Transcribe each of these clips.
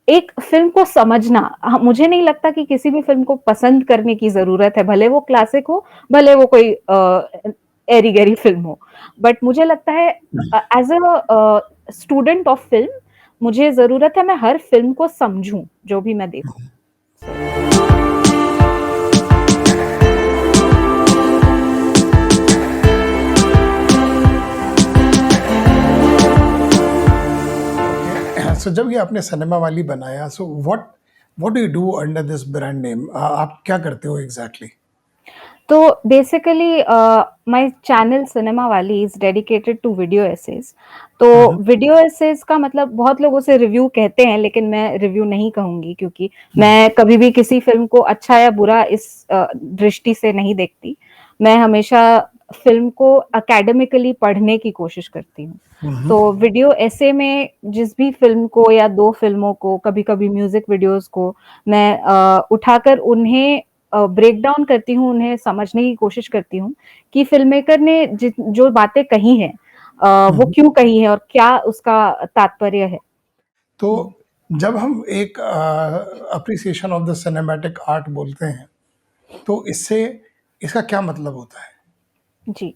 एक फ़िल्म को समझना मुझे नहीं लगता कि किसी भी फ़िल्म को पसंद करने की ज़रूरत है, भले वो क्लासिक हो, भले वो कोई एरी-गैरी फ़िल्म हो। बट मुझे लगता है एज़ स्टूडेंट ऑफ फ़िल्म मुझे ज़रूरत है मैं हर फ़िल्म को समझूँ, जो भी मैं देखूँ। सो या ओके। सो जब ये आपने सिनेमा वाली बनाया, so what what do you do under this brand name? आप क्या करते हो एग्जैक्टली? तो बेसिकली माय चैनल सिनेमा वाली इज़ डेडिकेटेड टू वीडियो एसेज़। तो हम्म। वीडियो एसेज़ का मतलब बहुत लोग उसे रिव्यू कहते हैं, लेकिन मैं रिव्यू नहीं कहूँगी क्योंकि मैं कभी भी किसी फ़िल्म को अच्छा या बुरा इस दृष्टि से नहीं देखती। मैं हमेशा फ़िल्म को एकेडमिकली पढ़ने की कोशिश करती हूँ। हम्म। तो वीडियो एसे में जिस भी फ़िल्म को या 2 फ़िल्मों को, कभी-कभी म्यूज़िक वीडियोज़ को मैं उठाकर उन्हें ब्रेक डाउन करती हूँ, उन्हें समझने की कोशिश करती हूँ कि फ़िल्म मेकर ने जो बातें कही हैं वो हम्म। क्यों कही हैं और क्या उसका तात्पर्य है। तो हुँ, जब हम एक appreciation of the cinematic art बोलते हैं, तो इससे इसका क्या मतलब होता है? जी।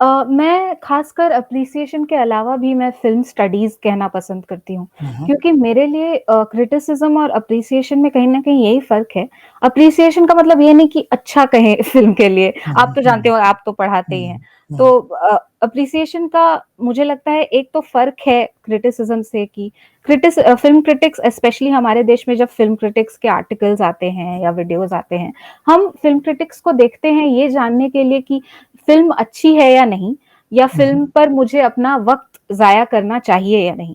मैं ख़ासकर एप्रिसिएशन के अलावा भी मैं फ़िल्म स्टडीज़ कहना पसंद करती हूँ, हम्म। क्योंकि मेरे लिए क्रिटिसिज़्म और एप्रिसिएशन में कहीं न कहीं यही फ़र्क है। एप्रिसिएशन का मतलब ये नहीं कि अच्छा कहें फ़िल्म के लिए, आप हम्म। तो जानते हो आप तो पढ़ाते ही हैं। हम्म। हम्म। तो एप्रिसिएशन का मुझे लगता है एक तो फ़र्क है क्रिटिसिज़्म से कि फ़िल्म क्रिटिक्स स्पेशली हमारे देश में जब फ़िल्म क्रिटिक्स के आर्टिकल्स आते हैं या वीडियोज़ आते हैं, हम फ़िल्म क्रिटिक्स को देखते हैं ये जानने के लिए कि फ़िल्म अच्छी है या नहीं, या फ़िल्म हम्म। पर मुझे अपना वक़्त ज़ाया करना चाहिए या नहीं।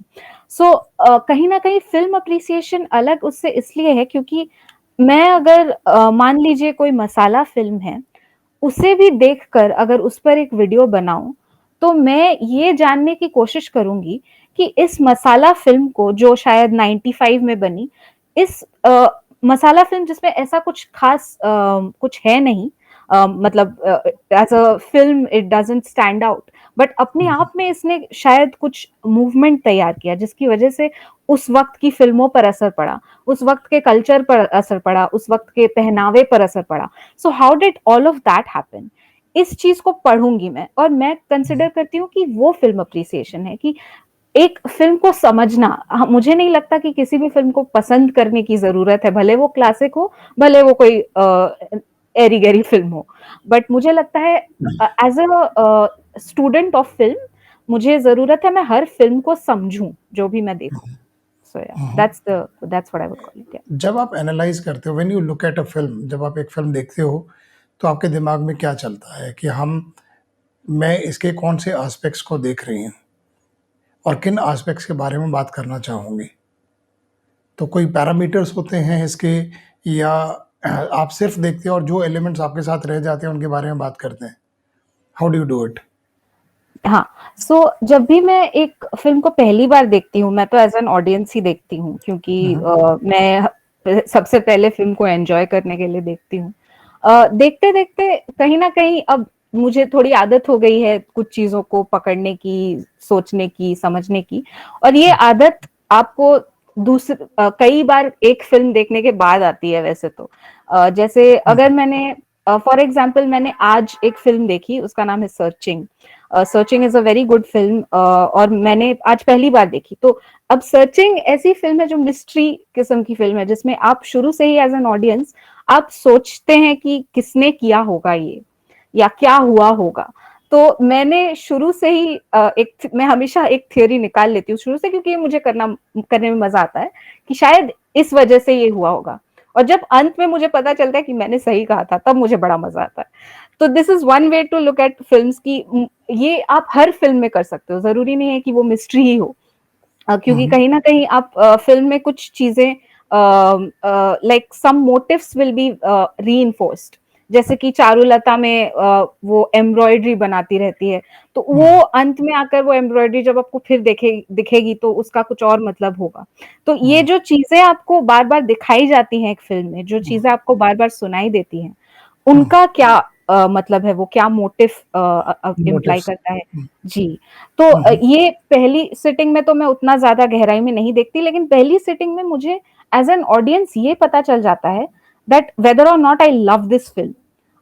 सो कहीं न कहीं फ़िल्म एप्रिसिएशन अलग उससे इसलिए है क्योंकि मैं अगर मान लीजिए कोई मसाला फ़िल्म है, उसे भी देखकर अगर उस पर एक वीडियो बनाऊँ, तो मैं ये जानने की कोशिश करूँगी कि इस मसाला फ़िल्म को जो शायद 95 में बनी, इस मसाला फ़िल्म जिसमें ऐसा कुछ ख़ास कुछ है नहीं मतलब as a film it doesn't stand out but अपने आप में इसने शायद कुछ मूवमेंट तैयार किया जिसकी वज़ह से उस वक़्त की फ़िल्मों पर असर पड़ा, उस वक़्त के कल्चर पर असर पड़ा, उस वक़्त के पहनावे पर असर पड़ा। So how did all of that happen? इस चीज़ को पढ़ूँगी मैं और मैं कंसिडर करती हूँ कि वो फ़िल्म एप्रिसिएशन है कि एक फ़िल्म को समझना मुझे नहीं लगता कि किसी भी फ़िल्म को पसंद करने की ज़रूरत है, भले वो क्लासिक हो, भले वो कोई एरी-गैरी फ़िल्म हो। बट मुझे लगता है एज़ स्टूडेंट ऑफ फ़िल्म मुझे ज़रूरत है मैं हर फ़िल्म को समझूँ, जो भी मैं देखूँ। So yeah hmm. That's what I would call it yeah. जब आप एनालाइज करते हो, when you look at a film, जब आप एक फिल्म देखते हो, तो आपके दिमाग में क्या चलता है कि हम मैं इसके कौन से एस्पेक्ट्स को देख रही हूँ और किन एस्पेक्ट्स के बारे में बात करना चाहूँगी? तो कोई पैरामीटर्स होते हैं इसके, या आप सिर्फ देखते हो और जो एलिमेंट्स आपके साथ रह जाते हैं उनके बारे में बात करते हैं? How do you do it? हाँ, जब भी मैं एक फ़िल्म को पहली बार देखती हूँ, मैं तो एज़ एन ऑडियंस ही देखती हूँ क्योंकि हुँ। मैं सबसे पहले फ़िल्म को एन्जॉय करने के लिए देखती हूँ। देखते-देखते कहीं न कहीं अब मुझे थोड़ी आदत हो गई है कुछ चीज़ों को पकड़ने की, सोचने की, समझने की और ये आदत आपको कई बार एक फ़िल्म देखने के बाद आती है वैसे तो। जैसे हुँ। अगर मैंने फॉर एग्ज़ाम्पल मैंने आज एक फ़िल्म देखी, उसका नाम है searching. Searching is a very good film और मैंने आज पहली बार देखी। तो अब सर्चिंग ऐसी फ़िल्म है जो मिस्ट्री किस्म की फ़िल्म है जिसमें आप शुरू से ही एज़ एन ऑडियंस आप सोचते हैं कि किसने किया होगा ये या क्या हुआ होगा। तो मैंने शुरू से ही मैं हमेशा एक थ्योरी निकाल लेती हूँ शुरू से क्योंकि ये मुझे करने में मज़ा आता है कि शायद इस वज़ह से ये हुआ होगा। और जब अंत में मुझे पता चलता है कि मैंने सही कहा था, तब मुझे बड़ा मज़ा आता है। तो this is one way to look at films की ये आप हर फ़िल्म में कर सकते हो, ज़रूरी नहीं है कि वो मिस्ट्री ही हो। हुँ, क्योंकि हुँ। कहीं न कहीं आप फ़िल्म में कुछ चीज़ें like some motifs will be reinforced जैसे कि चारुलता में वो एम्ब्रॉयडरी बनाती रहती है, तो वो अंत में आकर वो एम्ब्रॉयडरी जब आपको फिर दिखेगी तो उसका कुछ और मतलब होगा। तो ये हुँ, जो चीज़ें आपको बार-बार दिखाई जाती हैं एक फ़िल्म में, जो हुँ, चीज़ें आपको बार-बार सुनाई देती हैं, हुँ, उनका क्या मतलब है, वो क्या मोटिव इम्प्लाई मोटिव्स। करता है। हुँ, जी, तो हुँ, हुँ, ये पहली सिटिंग में तो मैं उतना ज़्यादा गहराई में नहीं देखती, लेकिन पहली सिटिंग में मुझे एज़ एन ऑडियंस ये पता चल जाता है दैट वेदर और not I love this film.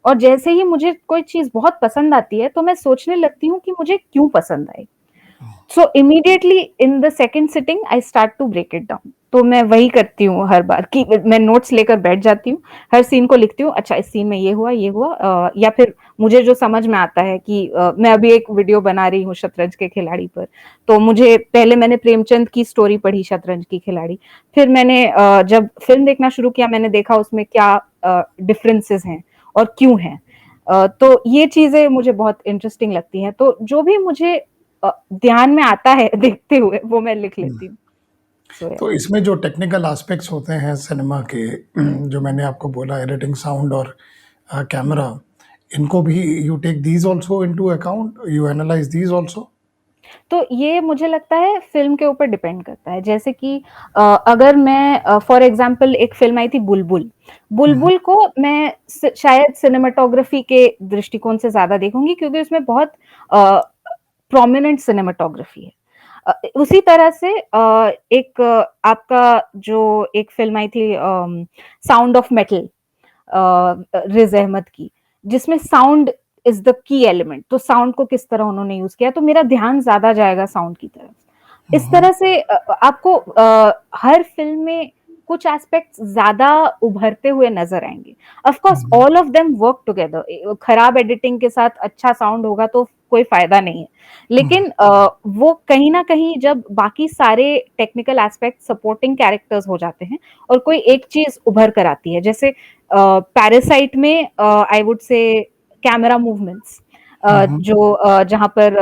और जैसे ही मुझे कोई चीज़ बहुत पसंद आती है, तो मैं सोचने लगती हूँ कि मुझे क्यों पसंद आई? So immediately in the second sitting I start to break it down. तो मैं वही करती हूँ हर बार कि मैं नोट्स लेकर बैठ जाती हूँ, हर सीन को लिखती हूँ, अच्छा इस सीन में ये हुआ या फिर मुझे जो समझ में आता है कि मैं अभी एक वीडियो बना रही हूँ शतरंज के खिलाड़ी पर, तो मुझे पहले मैंने प्रेमचंद की स्टोरी पढ़ी शतरंज की खिलाड़ी, फिर मैंने जब फ़िल्म देखना शुरू किया मैंने देखा उसमें क्या डिफरेंसेस हैं और क्यों हैं। तो ये चीज़ें मुझे बहुत इंटरेस्टिंग लगती हैं, तो जो भी मुझे ध्यान में आता है देखते हुए वो मैं लिख हुँ। लेती हूँ। सो या तो इसमें जो टेक्निकल एस्पेक्ट्स होते हैं सिनेमा के, जो मैंने आपको बोला एडिटिंग, साउंड और कैमरा, इनको भी you take these also into account, you analyse these also? तो ये मुझे लगता है फ़िल्म के ऊपर डिपेंड करता है। जैसे कि अगर मैं फॉर एग्ज़ाम्पल एक फ़िल्म आई थी बुलबुल। हुँ, हुँ, बुलबुल को मैं शायद सिनेमेटोग्राफ़ी के दृष्टिकोण से ज़्यादा देखूँगी क्योंकि उसमें बहुत अ, प्रोमिनेंट सिनेमेटोग्राफ़ी है। उसी तरह से एक आपका जो एक फ़िल्म आई थी sound of metal Riz Ahmed की, जिसमें sound is the key element, तो साउंड को किस तरह उन्होंने यूज़ किया, तो मेरा ध्यान ज़्यादा जाएगा साउंड की तरफ। हुँ, इस हुँ, तरह से आपको हर फ़िल्म में कुछ एस्पेक्ट्स ज़्यादा उभरते हुए नज़र आएँगे। Of course hmm, all of them work together खराब एडिटिंग के साथ अच्छा साउंड होगा तो कोई फ़ायदा नहीं है। हुँ, लेकिन वो कहीं न कहीं जब बाकी सारे टेक्निकल एस्पेक्ट सपोर्टिंग कैरेक्टर्स हो जाते हैं और कोई एक चीज़ उभर कर आती है, जैसे पैरासाइट में I would say camera movements हुँ, हुँ, जो जहाँ पर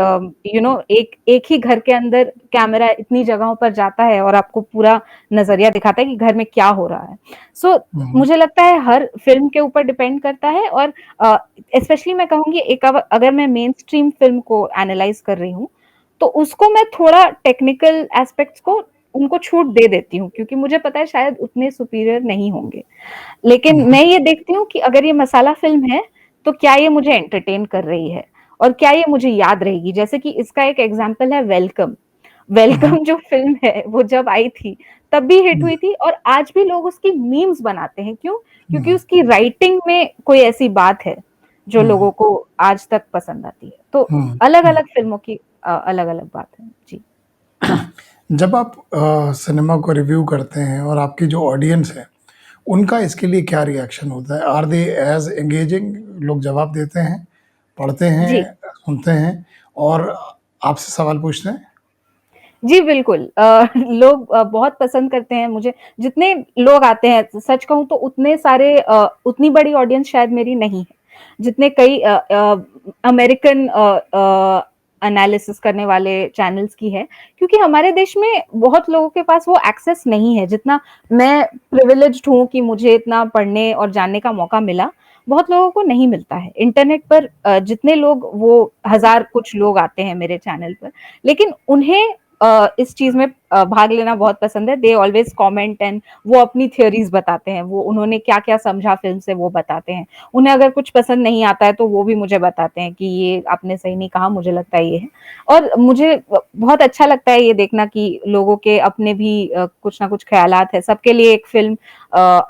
एक एक ही घर के अंदर कैमरा इतनी जगहों पर जाता है और आपको पूरा नज़रिया दिखाता है कि घर में क्या हो रहा है। सो हुँ, मुझे लगता है हर फ़िल्म के ऊपर डिपेंड करता है और अ, स्पेशली मैं कहूँगी एक अगर मैं मेन स्ट्रीम फ़िल्म को एनालाइज़ कर रही हूँ, तो उसको मैं थोड़ा टेक्निकल एस्पेक्ट्स को उनको छूट दे देती हूँ क्योंकि मुझे पता है शायद उतने सुपीरियर नहीं होंगे। लेकिन हुँ, मैं ये देखती हूँ कि अगर ये मसाला फ़िल्म है, तो क्या ये मुझे एंटरटेन कर रही है और क्या ये मुझे याद रहेगी? जैसे कि इसका एक एग्ज़ाम्पल है वेलकम। हुँ, वेलकम जो फ़िल्म है, वो जब आई थी, तब भी हिट हुँ, हुई थी और आज भी लोग उसकी मीम्स बनाते हैं। क्यों? क्योंकि हुँ, उसकी राइटिंग में कोई ऐसी बात है, जो हुँ, लोगों को आज तक पसंद आती है। तो हुँ, हुँ। अलग-अलग फ़िल्मों की अलग-अलग बात है। जी। जब आप सिनेमा को रिव्यू करते हैं और आपकी जो ऑडियंस है, उनका इसके लिए क्या रिएक्शन होता है? Are they as engaging? लोग जवाब देते हैं, पढ़ते जी। हैं, सुनते हैं और आपसे सवाल पूछते हैं? जी, बिल्कुल लोग बहुत पसंद करते हैं मुझे जितने लोग आते हैं सच कहूँ तो उतने सारे उतनी बड़ी ऑडियंस शायद मेरी नहीं है। जितने कई अमेरिकन एनालिसिस करने वाले चैनल्स की है, क्योंकि हमारे देश में बहुत लोगों के पास वो एक्सेस नहीं है, जितना मैं प्रिविलेज्ड हूँ कि मुझे इतना पढ़ने और जानने का मौका मिला, बहुत लोगों को नहीं मिलता है। इंटरनेट पर जितने लोग वो हज़ार कुछ लोग आते हैं मेरे चैनल पर, लेकिन उन्हें इस चीज़ में भाग लेना बहुत पसंद है। दे ऑलवेज़ कमेंट एंड वो अपनी थ्योरीज़ बताते हैं। वो उन्होंने क्या-क्या समझा फ़िल्म से वो बताते हैं। उन्हें अगर कुछ पसंद नहीं आता है तो वो भी मुझे बताते हैं कि ये आपने सही नहीं कहा, मुझे लगता है ये है। और मुझे बहुत अच्छा लगता है ये देखना कि लोगों के अपने भी कुछ ना कुछ ख़्यालात हैं। सबके लिए एक फ़िल्म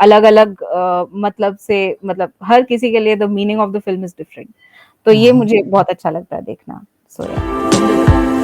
अलग-अलग मतलब से मतलब हर किसी के लिए the meaning of the film is different. तो हुँ, ये हुँ। मुझे बहुत अच्छा लगता है देखना। सो या